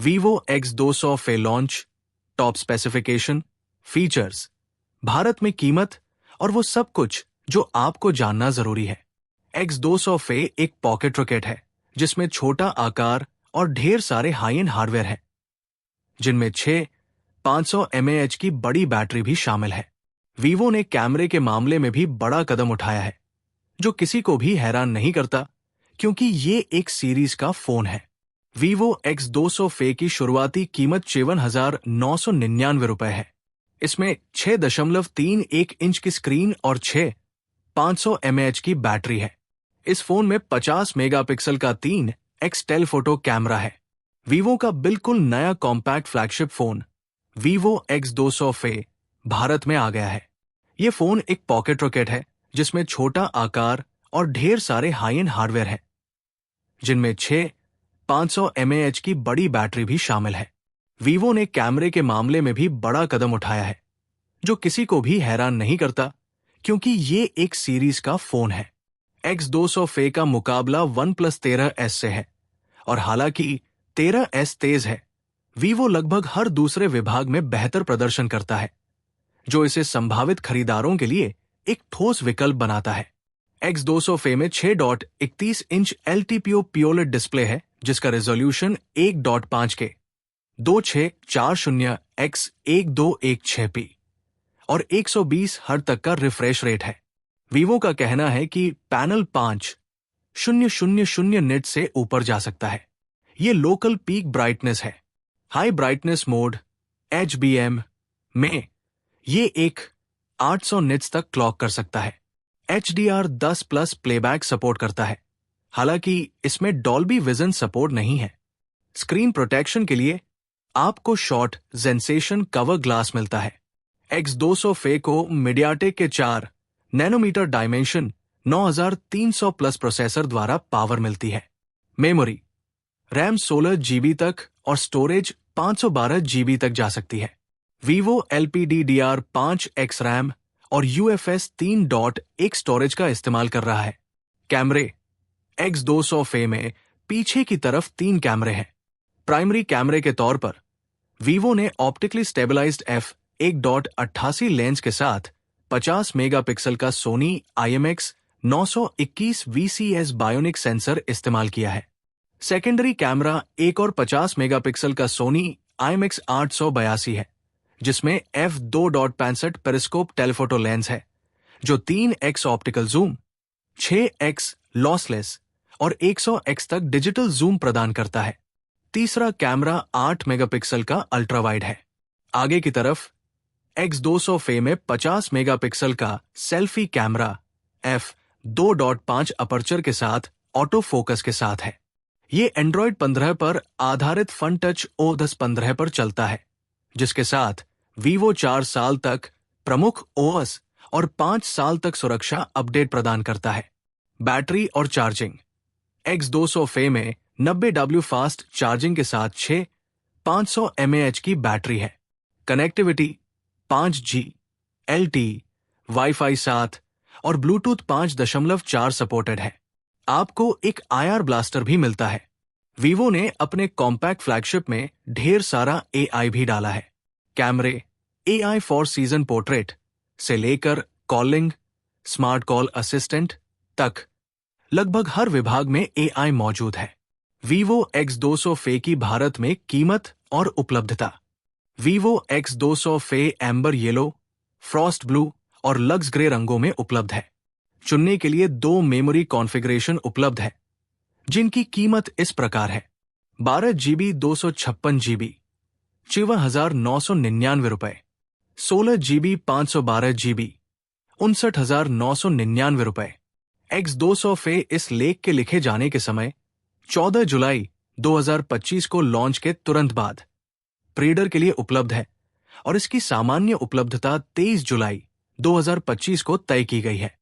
Vivo X200 फे launch, top specification, features, Bharat में कीमत और वो सब कुछ जो आपको जानना जरूरी है। X200 फे एक पॉकेट रॉकेट है जिसमें छोटा आकार और ढेर सारे हाई एंड हार्डवेयर हैं, जिनमें 500 mAh की बड़ी बैटरी भी शामिल है। वीवो ने कैमरे के मामले में भी बड़ा कदम उठाया है, जो किसी को भी हैरान नहीं करता क्योंकि ये एक सीरीज का फोन है। Vivo X200 फे की शुरुआती कीमत 53,999 रुपए है। इसमें 6.31 इंच की स्क्रीन और 500 mAh की बैटरी है। इस फोन में 50 मेगापिक्सल का 3x टेलीफोटो कैमरा है। Vivo का बिल्कुल नया compact flagship phone Vivo X200 फे भारत में आ गया है। ये फोन एक पॉकेट रॉकेट है जिसमें छोटा आकार और ढेर सारे हाई एंड हार्डवेयर हैं, जिनमें 500 mAh की बड़ी बैटरी भी शामिल है। Vivo ने कैमरे के मामले में भी बड़ा कदम उठाया है, जो किसी को भी हैरान नहीं करता क्योंकि ये एक सीरीज का फोन है। X200 फे का मुकाबला OnePlus 13S से है, और हालांकि 13S तेज है, Vivo लगभग हर दूसरे विभाग में बेहतर प्रदर्शन करता है, जो इसे संभावित खरीदारों के लिए एक ठोस विकल्प बनाता है। X200 फे में 6.31 इंच LTPO POLED डिस्प्ले है, जिसका रेजोल्यूशन 1.5K 2640x1216p और 120 हर्ट्ज तक का रिफ्रेश रेट है। Vivo का कहना है कि पैनल 5000 निट से ऊपर जा सकता है। ये लोकल पीक ब्राइटनेस है। हाई ब्राइटनेस मोड HBM में ये एक 800 निट्स तक क्लॉक कर सकता है। HDR10 प्लस प्लेबैक सपोर्ट करता है, हालांकि इसमें डॉल्बी विजन सपोर्ट नहीं है। स्क्रीन प्रोटेक्शन के लिए आपको शॉर्ट जेंसेशन कवर ग्लास मिलता है। X200 फे को मीडियाटेक के 4 नैनोमीटर डायमेंशन 9300 प्लस प्रोसेसर द्वारा पावर मिलती है। मेमोरी रैम 16 GB तक और स्टोरेज 512 GB तक जा सकती है। Vivo LPDDR5X रैम और UFS 3.1 स्टोरेज का इस्तेमाल कर रहा है। कैमरे X200 फे में पीछे की तरफ 3 कैमरे हैं। प्राइमरी कैमरे के तौर पर Vivo ने ऑप्टिकली स्टेबलाइज्ड f1.88 लेंस के साथ 50 मेगापिक्सल का Sony IMX921 VCS bionic sensor इस्तेमाल किया है। सेकेंडरी कैमरा एक और 50 मेगापिक्सल का Sony IMX882 है, जिसमें f2.65 पेरिस्कोप टेलीफोटो लेंस है, जो 3x optical zoom, 6x lossless और 100x तक डिजिटल जूम प्रदान करता है। तीसरा कैमरा 8 मेगापिक्सल का अल्ट्रा वाइड है। आगे की तरफ X200 फे में 50 मेगापिक्सल का सेल्फी कैमरा f2.5 अपर्चर के साथ ऑटो फोकस के साथ है। ये Android 15 पर आधारित फन टच OS 15 पर चलता है, जिसके साथ Vivo 4 साल तक प्रमुख OS और 5 साल तक सुरक्षा अपडेट प्रदान करता है। बैटरी और चार्जिंग X200 फे में 90W फास्ट चार्जिंग के साथ 500 mAh की बैटरी है। कनेक्टिविटी 5G, LTE, Wi-Fi 7 और Bluetooth 5.4 सपोर्टेड है। आपको एक IR ब्लास्टर भी मिलता है। Vivo ने अपने कॉम्पैक्ट फ्लैगशिप में ढेर सारा AI भी डाला है। कैमरे AI फॉर सीजन पोर्ट्रेट से लेकर कॉलिंग, स्मार्ट कॉल असिस्टेंट तक लगभग हर विभाग में AI मौजूद है। Vivo X200 फे की भारत में कीमत और उपलब्धता। Vivo X200 फे एम्बर येलो, फ्रॉस्ट ब्लू और लक्स ग्रे रंगों में उपलब्ध है। चुनने के लिए 2 मेमोरी कॉन्फ़िगरेशन उपलब्ध है, जिनकी कीमत इस प्रकार है: 12 GB 256 GB 54,999 रुपए, 16 GB 512 GB 59,999 रुपए। X200 फे इस लेख के लिखे जाने के समय 14 जुलाई 2025 को लॉन्च के तुरंत बाद प्रीडर के लिए उपलब्ध है, और इसकी सामान्य उपलब्धता 23 जुलाई 2025 को तय की गई है।